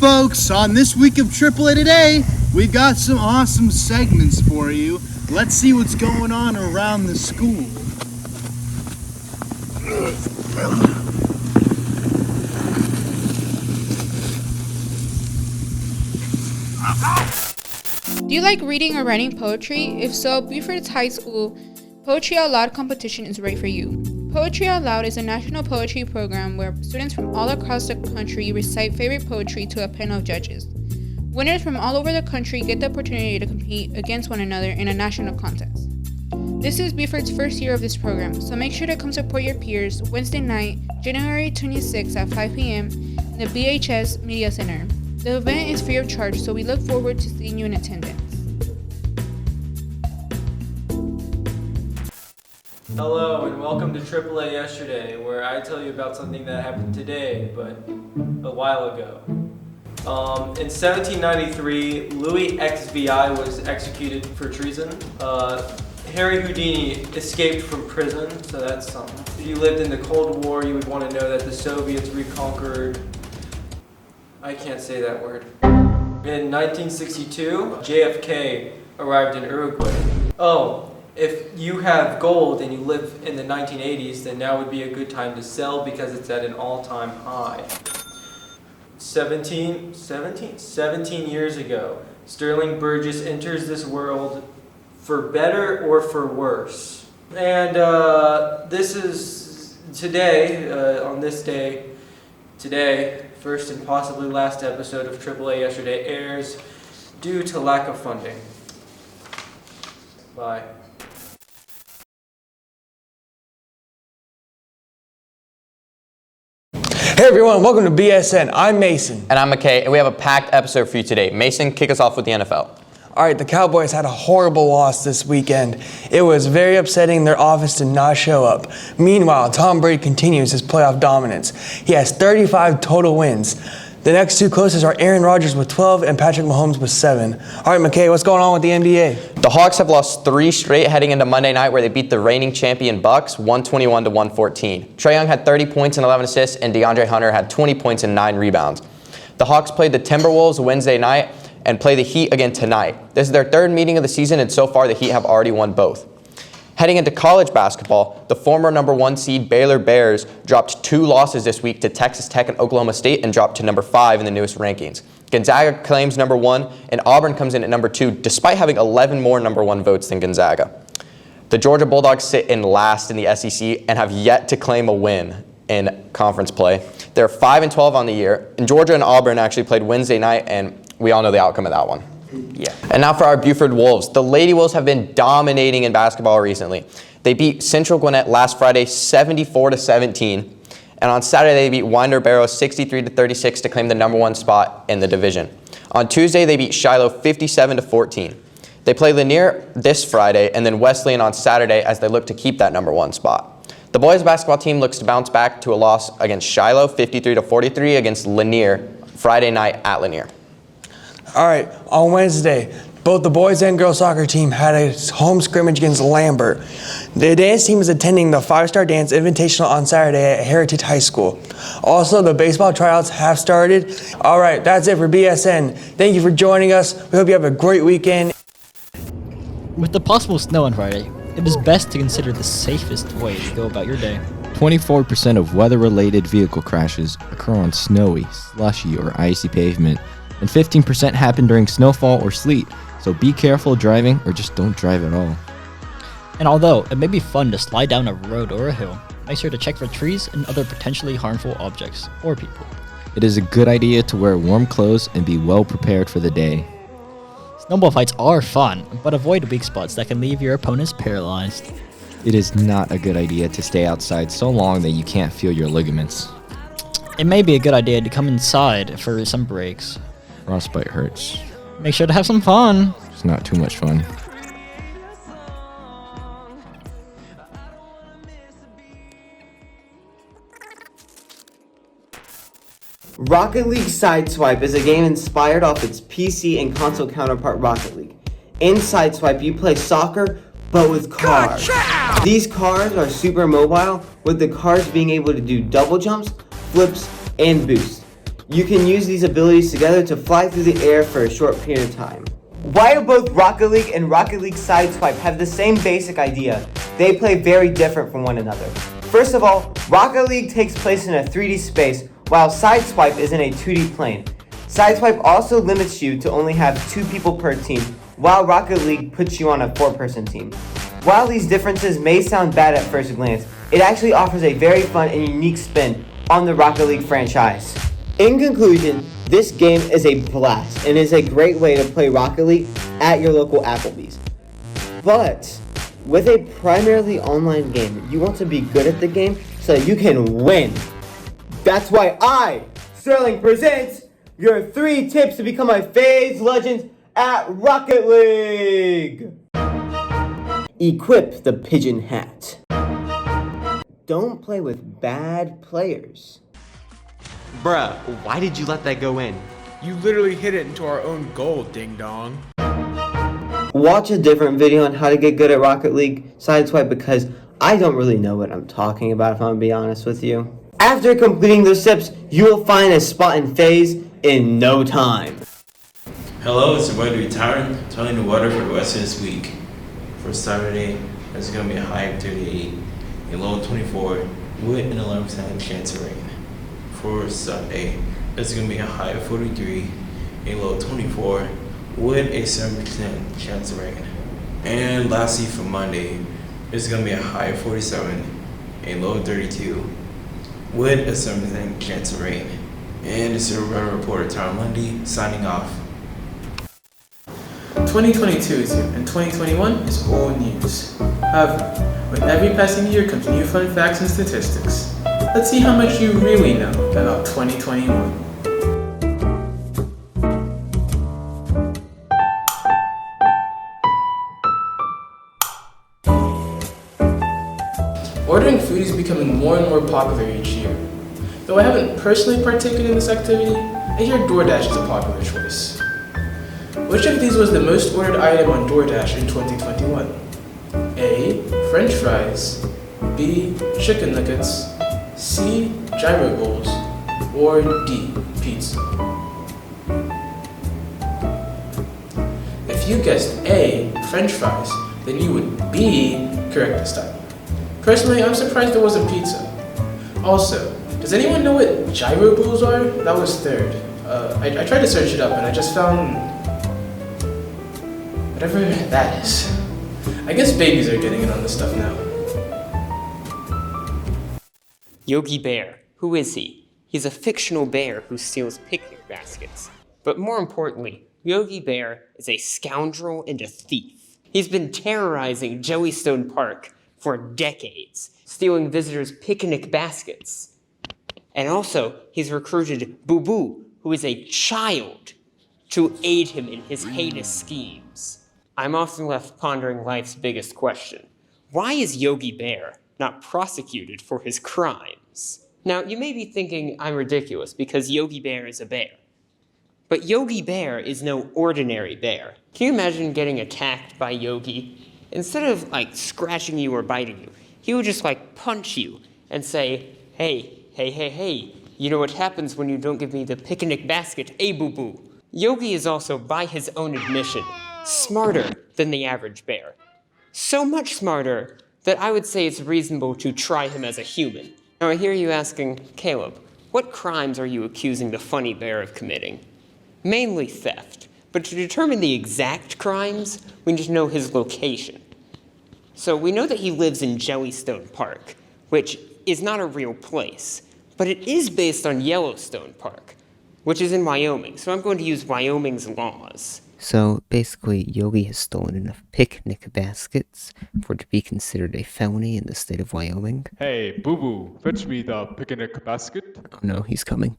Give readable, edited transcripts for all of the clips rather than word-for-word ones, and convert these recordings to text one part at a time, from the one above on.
folks, on this week of AAA Today, we've got some awesome segments for you. Let's see what's going on around the school. Do you like reading or writing poetry? If so, Buford's High School Poetry Out Loud competition is right for you. Poetry Out Loud is a national poetry program where students from all across the country recite favorite poetry to a panel of judges. Winners from all over the country get the opportunity to compete against one another in a national contest. This is Buford's first year of this program, so make sure to come support your peers Wednesday night, January 26th at 5 p.m. in the BHS Media Center. The event is free of charge, so we look forward to seeing you in attendance. Hello and welcome to AAA Yesterday, where I tell you about something that happened today, but a while ago. In 1793, Louis XVI was executed for treason. Harry Houdini escaped from prison, so that's something. If you lived in the Cold War, you would want to know that the Soviets reconquered... I can't say that word. In 1962, JFK arrived in Uruguay. Oh. If you have gold and you live in the 1980s, then now would be a good time to sell because it's at an all-time high. 17 years ago, Sterling Burgess enters this world for better or for worse. And this is today, on this day, today, first and possibly last episode of AAA Yesterday airs due to lack of funding. Bye. Hey everyone, welcome to BSN. I'm Mason. And I'm McKay, and we have a packed episode for you today. Mason, kick us off with the NFL. All right, the Cowboys had a horrible loss this weekend. It was very upsetting. Their offense did not show up. Meanwhile, Tom Brady continues his playoff dominance. He has 35 total wins. The next two closest are Aaron Rodgers with 12 and Patrick Mahomes with 7. All right, McKay, what's going on with the NBA? The Hawks have lost 3 straight heading into Monday night, where they beat the reigning champion Bucks 121-114. Trae Young had 30 points and 11 assists, and DeAndre Hunter had 20 points and 9 rebounds. The Hawks played the Timberwolves Wednesday night and play the Heat again tonight. This is their third meeting of the season, and so far the Heat have already won both. Heading into college basketball, the former number 1 seed Baylor Bears dropped 2 losses this week to Texas Tech and Oklahoma State and dropped to number 5 in the newest rankings. Gonzaga claims number 1, and Auburn comes in at number 2, despite having 11 more number 1 votes than Gonzaga. The Georgia Bulldogs sit in last in the SEC and have yet to claim a win in conference play. They're 5-12 on the year, and Georgia and Auburn actually played Wednesday night, and we all know the outcome of that one. Yeah. And now for our Buford Wolves. The Lady Wolves have been dominating in basketball recently. They beat Central Gwinnett last Friday 74-17. And on Saturday, they beat Winder Barrow 63-36 to claim the number 1 spot in the division. On Tuesday, they beat Shiloh 57-14. They play Lanier this Friday and then Wesleyan on Saturday as they look to keep that number 1 spot. The boys basketball team looks to bounce back to a loss against Shiloh 53-43 against Lanier Friday night at Lanier. All right, on Wednesday, both the boys and girls soccer team had a home scrimmage against Lambert. The dance team is attending the 5-Star Dance Invitational on Saturday at Heritage High School. Also, the baseball tryouts have started. All right, that's it for BSN. Thank you for joining us. We hope you have a great weekend. With the possible snow on Friday, it is best to consider the safest way to go about your day. 24% of weather-related vehicle crashes occur on snowy, slushy, or icy pavement, and 15% happen during snowfall or sleet, so be careful driving or just don't drive at all. And although it may be fun to slide down a road or a hill, make sure to check for trees and other potentially harmful objects or people. It is a good idea to wear warm clothes and be well prepared for the day. Snowball fights are fun, but avoid weak spots that can leave your opponents paralyzed. It is not a good idea to stay outside so long that you can't feel your ligaments. It may be a good idea to come inside for some breaks. Frostbite hurts. Make sure to have some fun. It's not too much fun. Rocket League Sideswipe is a game inspired off its PC and console counterpart Rocket League. In Sideswipe, you play soccer, but with cars. Gotcha! These cars are super mobile, with the cars being able to do double jumps, flips, and boosts. You can use these abilities together to fly through the air for a short period of time. While both Rocket League and Rocket League Sideswipe have the same basic idea, they play very different from one another. First of all, Rocket League takes place in a 3D space, while Sideswipe is in a 2D plane. Sideswipe also limits you to only have 2 people per team, while Rocket League puts you on a 4-person team. While these differences may sound bad at first glance, it actually offers a very fun and unique spin on the Rocket League franchise. In conclusion, this game is a blast and is a great way to play Rocket League at your local Applebee's. But with a primarily online game, you want to be good at the game so that you can win. That's why I, Sterling, presents your 3 tips to become a FaZe Legend at Rocket League. Equip the pigeon hat. Don't play with bad players. Bruh, why did you let that go in? You literally hit it into our own goal, ding dong. Watch a different video on how to get good at Rocket League Sideswipe because I don't really know what I'm talking about, if I'm gonna be honest with you. After completing those steps, you will find a spot in FaZe in no time. Hello, it's your boy Retiring, telling the weather for the rest of this week. For Saturday, it's going to be a high of 38, a low of 24, with an 11% chance of rain. For Sunday, it's going to be a high of 43, a low of 24, with a 7% chance of rain. And lastly, for Monday, it's going to be a high of 47, a low of 32, with a 7% chance of rain. And it's your weather reporter, Tom Lundy, signing off. 2022 is here, and 2021 is old news. However, with every passing year comes new fun facts and statistics. Let's see how much you really know about 2021. Ordering food is becoming more and more popular each year. Though I haven't personally partaken in this activity, I hear DoorDash is a popular choice. Which of these was the most ordered item on DoorDash in 2021? A. French fries, B. Chicken nuggets, C. Gyro bowls, or D. Pizza. If you guessed A. French fries, then you would be correct this time. Personally, I'm surprised there wasn't pizza. Also, does anyone know what gyro bowls are? That was third. I tried to search it up and I just found whatever that is. I guess babies are getting in on this stuff now. Yogi Bear. Who is he? He's a fictional bear who steals picnic baskets. But more importantly, Yogi Bear is a scoundrel and a thief. He's been terrorizing Jellystone Park for decades, stealing visitors' picnic baskets. And also, he's recruited Boo Boo, who is a child, to aid him in his heinous schemes. I'm often left pondering life's biggest question. Why is Yogi Bear not prosecuted for his crimes? Now, you may be thinking I'm ridiculous because Yogi Bear is a bear. But Yogi Bear is no ordinary bear. Can you imagine getting attacked by Yogi? Instead of, scratching you or biting you, he would just, punch you and say, hey, you know what happens when you don't give me the picnic basket, eh, boo-boo? Yogi is also, by his own admission, smarter than the average bear. So much smarter that I would say it's reasonable to try him as a human. Now I hear you asking, Caleb, what crimes are you accusing the funny bear of committing? Mainly theft, but to determine the exact crimes, we need to know his location. So we know that he lives in Jellystone Park, which is not a real place, but it is based on Yellowstone Park, which is in Wyoming, so I'm going to use Wyoming's laws. So basically, Yogi has stolen enough picnic baskets for it to be considered a felony in the state of Wyoming. Hey, boo-boo, fetch me the picnic basket. Oh no, he's coming.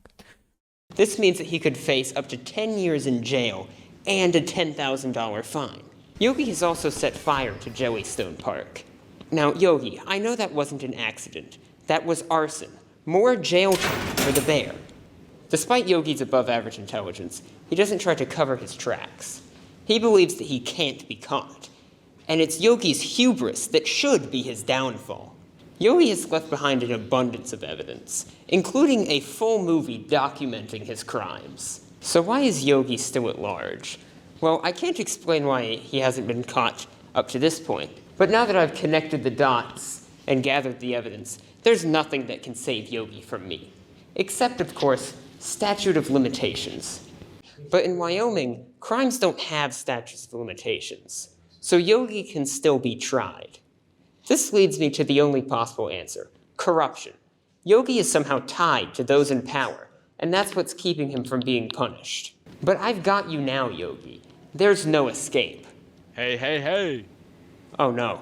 This means that he could face up to 10 years in jail and a $10,000 fine. Yogi has also set fire to Jellystone Park. Now, Yogi, I know that wasn't an accident. That was arson. More jail time for the bear. Despite Yogi's above-average intelligence, he doesn't try to cover his tracks. He believes that he can't be caught. And it's Yogi's hubris that should be his downfall. Yogi has left behind an abundance of evidence, including a full movie documenting his crimes. So why is Yogi still at large? Well, I can't explain why he hasn't been caught up to this point, but now that I've connected the dots and gathered the evidence, there's nothing that can save Yogi from me. Except, of course, statute of limitations. But in Wyoming, crimes don't have statutes of limitations, so Yogi can still be tried. This leads me to the only possible answer: corruption. Yogi is somehow tied to those in power, and that's what's keeping him from being punished. But I've got you now, Yogi. There's no escape. Hey, hey, hey! Oh no.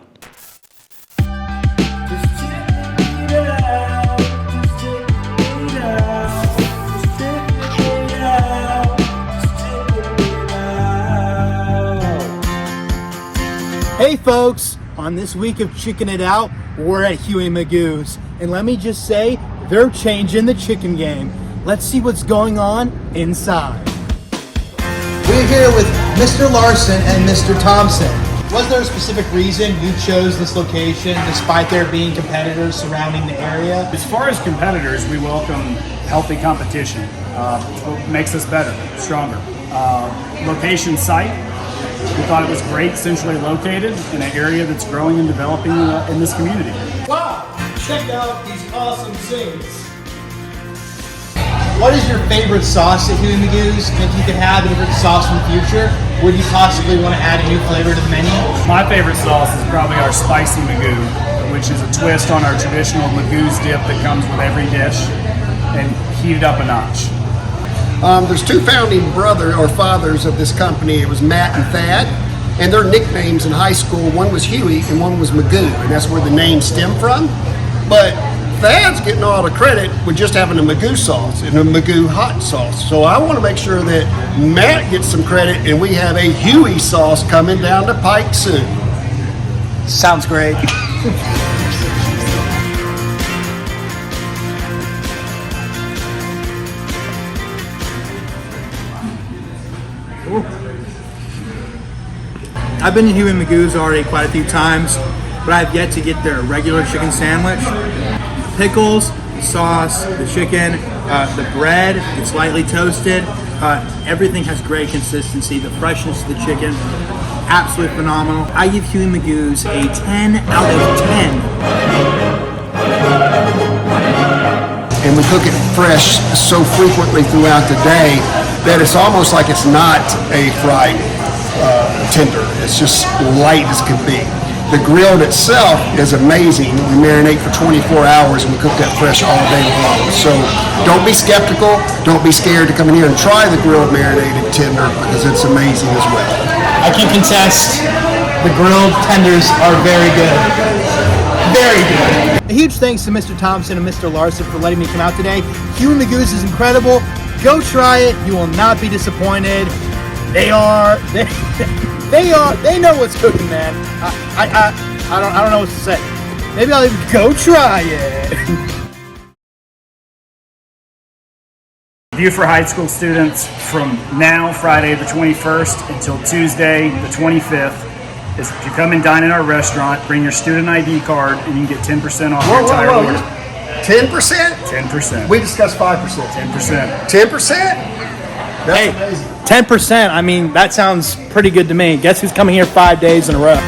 Hey folks, on this week of Chicken It Out, we're at Huey Magoo's. And let me just say, they're changing the chicken game. Let's see what's going on inside. We're here with Mr. Larson and Mr. Thompson. Was there a specific reason you chose this location despite there being competitors surrounding the area? As far as competitors, we welcome healthy competition. It's what makes us better, stronger. Location site, we thought it was great, centrally located in an area that's growing and developing in this community. Wow, check out these awesome things. What is your favorite sauce at Huey Magoo's? And if you could have a different sauce in the future, would you possibly want to add a new flavor to the menu? My favorite sauce is probably our spicy Magoo, which is a twist on our traditional Magoo's dip that comes with every dish and heated up a notch. There's two founding fathers of this company. It was Matt and Thad, and their nicknames in high school, one was Huey and one was Magoo, and that's where the name stemmed from. But Thad's getting all the credit with just having a Magoo sauce and a Magoo hot sauce. So I want to make sure that Matt gets some credit and we have a Huey sauce coming down the pike soon. Sounds great. I've been to Huey Magoo's already quite a few times, but I've yet to get their regular chicken sandwich. The pickles, the sauce, the chicken, the bread, it's lightly toasted. Everything has great consistency. The freshness of the chicken, absolutely phenomenal. I give Huey Magoo's a 10 out of 10. And we cook it fresh so frequently throughout the day that it's almost like it's not a fried tender. It's just light as can be. The grill itself is amazing. We marinate for 24 hours and we cook that fresh all day long. So don't be skeptical. Don't be scared to come in here and try the grilled marinated tender because it's amazing as well. I can contest the grilled tenders are very good. Very good. A huge thanks to Mr. Thompson and Mr. Larson for letting me come out today. Huey Magoo's is incredible. Go try it. You will not be disappointed. They know what's cooking, man. I don't know what to say. Maybe I'll even go try it. View for high school students from now, Friday the 21st, until Tuesday the 25th, is if you come and dine in our restaurant, bring your student ID card, and you can get 10% off your entire order. 10%? 10%. We discussed 5%. 10%. 10%? That's amazing. 10%, I mean, that sounds pretty good to me. Guess who's coming here 5 days in a row?